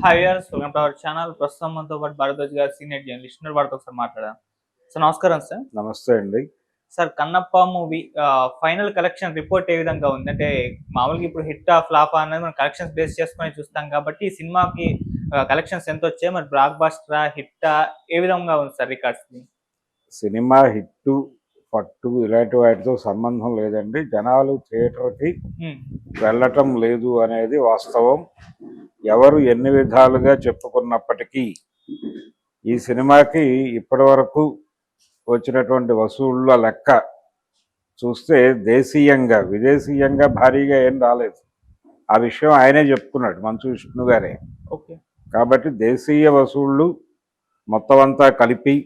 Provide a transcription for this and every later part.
Hi viewers, welcome to our channel. ప్రస్తుతం మనతో పాటు భారద్వాజ్ గారు, సీనియర్ జర్నలిస్ట్ ఉన్నారు. వారితో ఒకసారి మాట్లాడదాం. సార్ నమస్కారం సార్. నమస్తే అండి. Sir, Kannappa movie final collection report ఏ విధంగా ఉంది? అంటే మామూలుగా ఇప్పుడు హిట్టా ఫ్లాపా అనేది మనం కలెక్షన్స్ బేస్ చేసుకొని చూస్తాం కాబట్టి ఈ సినిమాకి కలెక్షన్స్ ఎంత వచ్చాయి, మరి బ్లాక్ బాస్టరా, హిట్టా, ఏ విధంగా ఉంది సార్ రికార్డ్స్? సినిమా హిట్టు పట్టు ఇలాంటి వాటితో సంబంధం లేదండి. జనాలు థియేటర్కి వెళ్ళటం లేదు అనేది వాస్తవం. ఎవరు ఎన్ని విధాలుగా చెప్పుకున్నప్పటికీ ఈ సినిమాకి ఇప్పటి వరకు వచ్చినటువంటి వసూళ్ళ లెక్క చూస్తే దేశీయంగా విదేశీయంగా భారీగా ఏం రాలేదు. ఆ విషయం ఆయనే చెప్పుకున్నాడు, మంచు విష్ణు గారే. కాబట్టి దేశీయ వసూళ్ళు మొత్తం అంతా కలిపి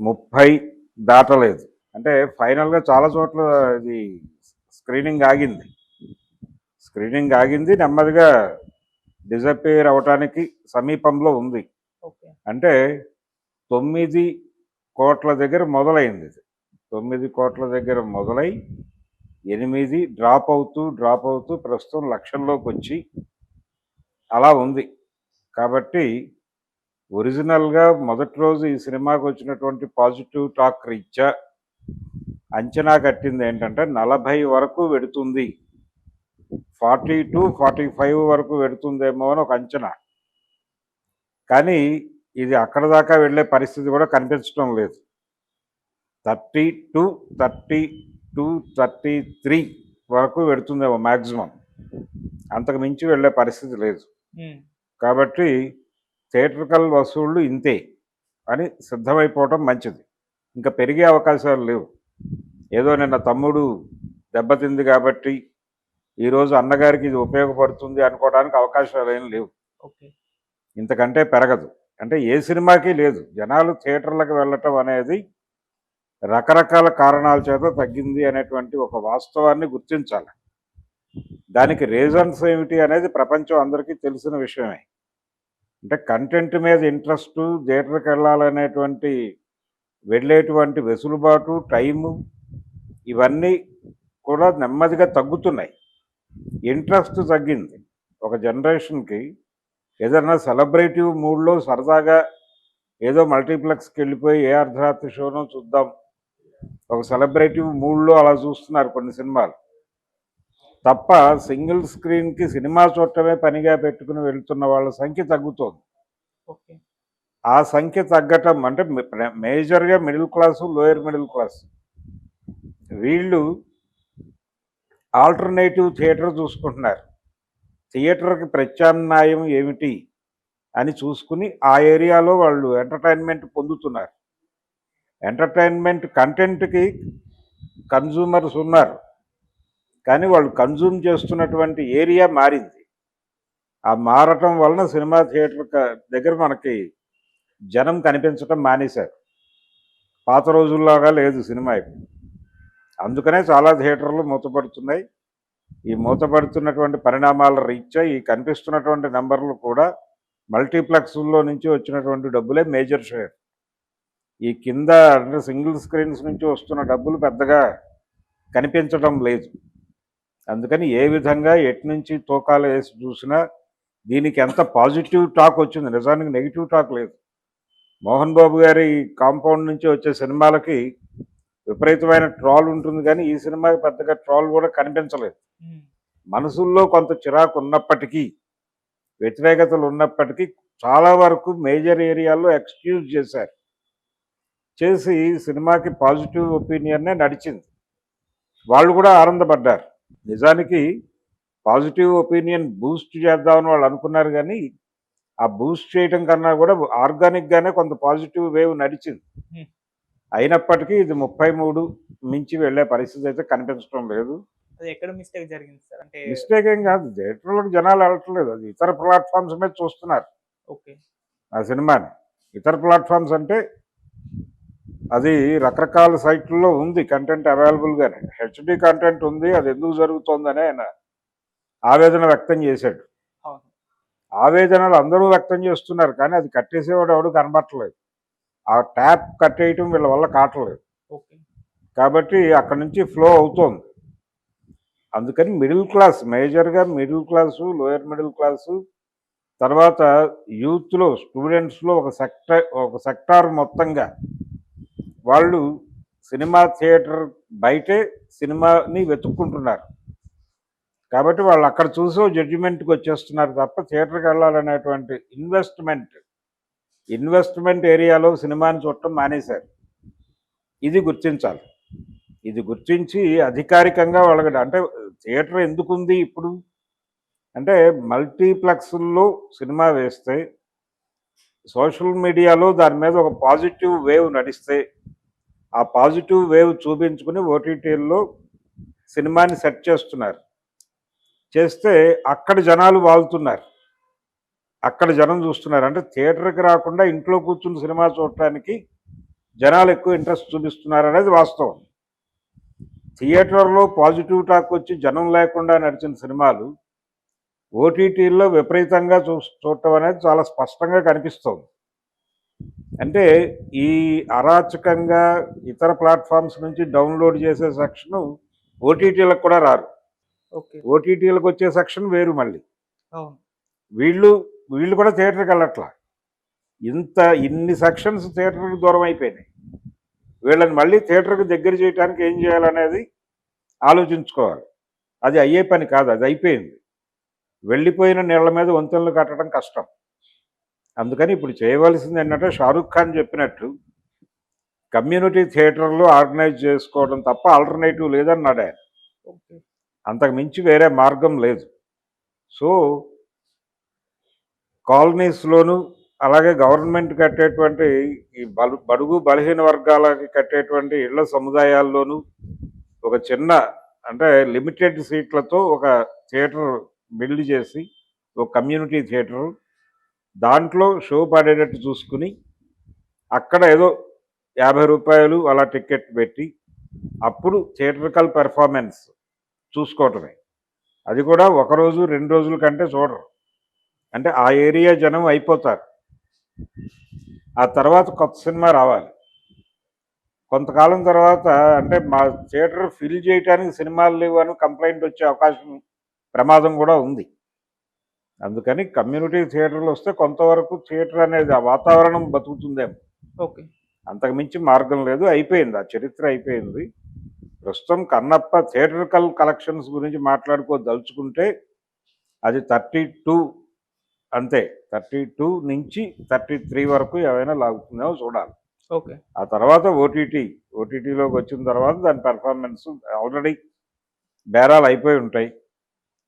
30 దాటలేదు. అంటే ఫైనల్గా చాలా చోట్ల ఇది స్క్రీనింగ్ ఆగింది, నెమ్మదిగా డిజపేర్ అవటానికి సమీపంలో ఉంది. అంటే 9 కోట్ల దగ్గర మొదలైంది. 9 కోట్ల దగ్గర మొదలై 8 డ్రాప్ అవుతూ ప్రస్తుతం లక్షల్లోకి వచ్చి అలా ఉంది. కాబట్టి ఒరిజినల్గా మొదటి రోజు ఈ సినిమాకి వచ్చినటువంటి పాజిటివ్ టాక్ రీత్యా అంచనా కట్టింది ఏంటంటే 40 వరకు వెడుతుంది, 40 to 45 వరకు వెడుతుందేమో అని ఒక అంచనా. కానీ ఇది అక్కడ దాకా వెళ్ళే పరిస్థితి కూడా కనిపించడం లేదు. 33 వరకు వెడుతుందేమో మ్యాక్సిమం, అంతకు మించి వెళ్ళే పరిస్థితి లేదు. కాబట్టి థియేట్రికల్ వసూళ్ళు ఇంతే అని సిద్ధమైపోవటం మంచిది. ఇంకా పెరిగే అవకాశాలు లేవు. ఏదో నిన్న తమ్ముడు దెబ్బతింది కాబట్టి ఈరోజు అన్నగారికి ఇది ఉపయోగపడుతుంది అనుకోవడానికి అవకాశాలు ఏం లేవు. ఇంతకంటే పెరగదు. అంటే ఏ సినిమాకి లేదు. జనాలు థియేటర్లకు వెళ్ళటం అనేది రకరకాల కారణాల చేత తగ్గింది అనేటువంటి ఒక వాస్తవాన్ని గుర్తించాలి. దానికి రీజన్స్ ఏమిటి అనేది ప్రపంచం అందరికీ తెలిసిన విషయమే. అంటే కంటెంట్ మీద ఇంట్రెస్టు, థియేటర్కి వెళ్ళాలనేటువంటి వెళ్ళేటువంటి వెసులుబాటు, టైము, ఇవన్నీ కూడా నెమ్మదిగా తగ్గుతున్నాయి. ఇంట్రెస్ట్ తగ్గింది. ఒక జనరేషన్కి ఏదైనా సెలబ్రేటివ్ మూడ్లో సరదాగా ఏదో మల్టీప్లెక్స్కి వెళ్ళిపోయి ఏ అర్ధరాత్రి షోనో చూద్దాం, ఒక సెలబ్రేటివ్ మూడ్లో అలా చూస్తున్నారు కొన్ని సినిమాలు తప్ప సింగిల్ స్క్రీన్కి సినిమా చూడటమే పనిగా పెట్టుకుని వెళ్తున్న వాళ్ళ సంఖ్య తగ్గుతోంది. ఆ సంఖ్య తగ్గటం అంటే మేజర్గా middle class, lower middle class వీళ్ళు ఆల్టర్నేటివ్ థియేటర్ చూసుకుంటున్నారు. థియేటర్కి ప్రత్యామ్నాయం ఏమిటి అని చూసుకుని ఆ ఏరియాలో వాళ్ళు ఎంటర్టైన్మెంట్ పొందుతున్నారు. ఎంటర్టైన్మెంట్ కంటెంట్కి కన్జ్యూమర్స్ ఉన్నారు, కానీ వాళ్ళు కన్జ్యూమ్ చేస్తున్నటువంటి ఏరియా మారింది. ఆ మారటం వలన సినిమా థియేటర్ దగ్గర మనకి జనం కనిపించటం మానేశారు. పాత రోజుల్లాగా లేదు సినిమా ఇప్పుడు. అందుకనే చాలా థియేటర్లు మూతపడుతున్నాయి. ఈ మూతపడుతున్నటువంటి పరిణామాల రీత్యా ఈ కనిపిస్తున్నటువంటి నెంబర్లు కూడా మల్టీప్లెక్స్లో నుంచి వచ్చినటువంటి డబ్బులే మేజర్ షేర్. ఈ కింద అంటే సింగిల్ స్క్రీన్స్ నుంచి వస్తున్న డబ్బులు పెద్దగా కనిపించడం లేదు. అందుకని ఏ విధంగా ఎట్నుంచి తూకాలు వేసి చూసినా దీనికి ఎంత పాజిటివ్ టాక్ వచ్చింది, నిజానికి నెగిటివ్ టాక్ లేదు. మోహన్ బాబు గారి కాంపౌండ్ నుంచి వచ్చే సినిమాలకి విపరీతమైన ట్రాల్ ఉంటుంది, కానీ ఈ సినిమాకి పెద్దగా ట్రాల్ కూడా కనిపించలేదు. మనసుల్లో కొంత చిరాకు ఉన్నప్పటికీ, వ్యతిరేకతలు ఉన్నప్పటికీ చాలా వరకు మేజర్ ఏరియాల్లో ఎక్స్క్యూజ్ చేసి సినిమాకి పాజిటివ్ ఒపీనియన్నే నడిచింది. వాళ్ళు కూడా ఆనందపడ్డారు. నిజానికి పాజిటివ్ ఒపీనియన్ బూస్ట్ చేద్దామని వాళ్ళు అనుకున్నారు, కానీ ఆ బూస్ట్ చేయటం కన్నా కూడా ఆర్గానిక్గానే కొంత పాజిటివ్ వేవ్ నడిచింది. అయినప్పటికీ ఇది 33 మించి వెళ్ళే పరిస్థితి అయితే కనిపించడం లేదు. ఎక్కడ మిస్టేక్ జరిగింది సార్? అంటే మిస్టేక్ ఏం కాదు, థియేటర్లకు జనాలు వెళ్ళట్లేదు, అది ఇతర ప్లాట్ఫామ్స్ మీద చూస్తున్నారు ఆ సినిమాని. ఇతర ప్లాట్ఫామ్స్ అంటే అది రకరకాల సైట్లలో ఉంది కంటెంట్ అవైలబుల్గానే. హెచ్డి కంటెంట్ ఉంది, అది ఎందుకు జరుగుతోందని ఆయన ఆవేదన వ్యక్తం చేశాడు. ఆవేదనలు అందరూ వ్యక్తం చేస్తున్నారు, కానీ అది కట్టేసేవాడు ఎవడు కనబట్టలేదు. ఆ ట్యాప్ కట్టేయటం వీళ్ళ వల్ల కావట్లేదు. కాబట్టి అక్కడి నుంచి ఫ్లో అవుతోంది. అందుకని మిడిల్ క్లాస్, మేజర్గా middle class, lower middle class, తర్వాత యూత్లో స్టూడెంట్స్లో ఒక సెక్టార్ మొత్తంగా వాళ్ళు సినిమా థియేటర్ బయటే సినిమాని వెతుక్కుంటున్నారు. కాబట్టి వాళ్ళు అక్కడ చూసో జడ్జిమెంట్కి వచ్చేస్తున్నారు తప్ప థియేటర్కి వెళ్ళాలనేటువంటి ఇన్వెస్ట్మెంట్ ఏరియాలో సినిమాని చూడటం మానేశారు. ఇది గుర్తించాలి. ఇది గుర్తించి అధికారికంగా వాళ్ళకి అంటే థియేటర్ ఎందుకుంది ఇప్పుడు అంటే మల్టీప్లెక్స్ల్లో సినిమా వేస్తే సోషల్ మీడియాలో దాని మీద ఒక పాజిటివ్ వేవ్ నడిస్తే ఆ పాజిటివ్ వేవ్ చూపించుకుని ఓటీటీల్లో సినిమాని సెట్ చేస్తున్నారు. చేస్తే అక్కడ జనాలు వాళ్తున్నారు, అక్కడ జనం చూస్తున్నారు. అంటే థియేటర్కి రాకుండా ఇంట్లో కూర్చుని సినిమా చూడటానికి జనాలు ఎక్కువ ఇంట్రెస్ట్ చూపిస్తున్నారు అనేది వాస్తవం. థియేటర్లో పాజిటివ్ టాక్ వచ్చి జనం లేకుండా నడిచిన సినిమాలు ఓటీటీల్లో విపరీతంగా చూడటం అనేది చాలా స్పష్టంగా కనిపిస్తుంది. అంటే ఈ అరాచకంగా ఇతర ప్లాట్ఫామ్స్ నుంచి డౌన్లోడ్ చేసే సెక్షన్ ఓటీటీలకు కూడా రారు. ఓటీటీలకు వచ్చే సెక్షన్ వేరు. మళ్ళీ వీళ్ళు కూడా థియేటర్కి వెళ్ళట్లా. ఇన్ని సెక్షన్స్ థియేటర్కి దూరం అయిపోయినాయి. వీళ్ళని మళ్ళీ థియేటర్కి దగ్గర చేయడానికి ఏం చేయాలనేది ఆలోచించుకోవాలి. అది అయ్యే పని కాదు, అది అయిపోయింది. వెళ్ళిపోయిన నీళ్ల మీద వంతెనలు కట్టడం కష్టం. అందుకని ఇప్పుడు చేయవలసింది ఏంటంటే షారూఖ్ ఖాన్ చెప్పినట్టు కమ్యూనిటీ థియేటర్లు ఆర్గనైజ్ చేసుకోవడం తప్ప ఆల్టర్నేటివ్ లేదన్నాడు ఆయన. అంతకు మించి వేరే మార్గం లేదు. సో కాలనీస్లోను అలాగే గవర్నమెంట్ కట్టేటువంటి ఈ బడుగు బలహీన వర్గాలకి కట్టేటువంటి ఇళ్ల సముదాయాల్లోనూ ఒక చిన్న అంటే లిమిటెడ్ సీట్లతో ఒక థియేటర్ బిల్డ్ చేసి ఒక కమ్యూనిటీ థియేటరు దాంట్లో షో పడేటట్టు చూసుకుని అక్కడ ఏదో 50 రూపాయలు అలా టికెట్ పెట్టి అప్పుడు థియేటర్కల్ పెర్ఫార్మెన్స్ చూసుకోవటమే. అది కూడా 1 రోజు 2 రోజుల కంటే చూడరు. అంటే ఆ ఏరియా జనం అయిపోతారు. ఆ తర్వాత కొత్త సినిమా రావాలి. కొంతకాలం తర్వాత అంటే మా థియేటర్ ఫిల్ చేయడానికి సినిమాలు లేవు అని కంప్లైంట్ వచ్చే అవకాశం ప్రమాదం కూడా ఉంది. అందుకని కమ్యూనిటీ థియేటర్లు వస్తే కొంతవరకు థియేటర్ అనేది ఆ వాతావరణం బతుకుతుందేమో. అంతకుమించి మార్గం లేదు. అయిపోయింది, ఆ చరిత్ర అయిపోయింది. ప్రస్తుతం కన్నప్ప థియేటర్కల్ కలెక్షన్స్ గురించి మాట్లాడుకోదలుచుకుంటే అది 32 అంతే. 32 నుంచి 33 వరకు ఏమైనా లాగుతుందేమో చూడాలి. ఆ తర్వాత ఓటీటీలోకి వచ్చిన తర్వాత దాని పెర్ఫార్మెన్స్ ఆల్రెడీ బేరాలు అయిపోయి ఉంటాయి.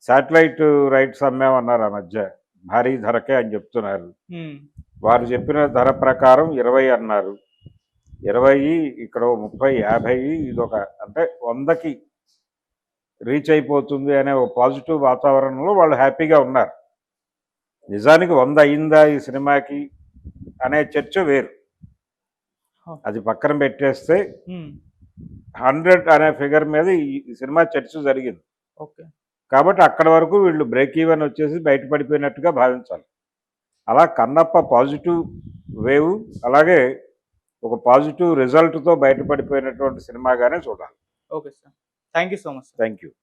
శాటిలైట్ రైట్స్ అమ్మామన్నారు ఆ మధ్య, భారీ ధరకే అని చెప్తున్నారు. వారు చెప్పిన ధర ప్రకారం 20 అన్నారు. 20 ఇక్కడ 30, 50 ఇదొక అంటే 100కి రీచ్ అయిపోతుంది అనే ఒక పాజిటివ్ వాతావరణంలో వాళ్ళు హ్యాపీగా ఉన్నారు. నిజానికి 100 అయిందా ఈ సినిమాకి అనే చర్చ వేరు. అది పక్కన పెట్టేస్తే 100 అనే ఫిగర్ మీద ఈ సినిమా చర్చ జరిగింది. కాబట్టి అక్కడ వరకు వీళ్ళు బ్రేక్ ఈవెన్ వచ్చేసి బయటపడిపోయినట్టుగా భావించాలి. అలా కన్నప్ప పాజిటివ్ వేవ్ అలాగే ఒక పాజిటివ్ రిజల్ట్తో బయటపడిపోయినటువంటి సినిమాగానే చూడాలి. Okay sir, thank you so much. Thank you.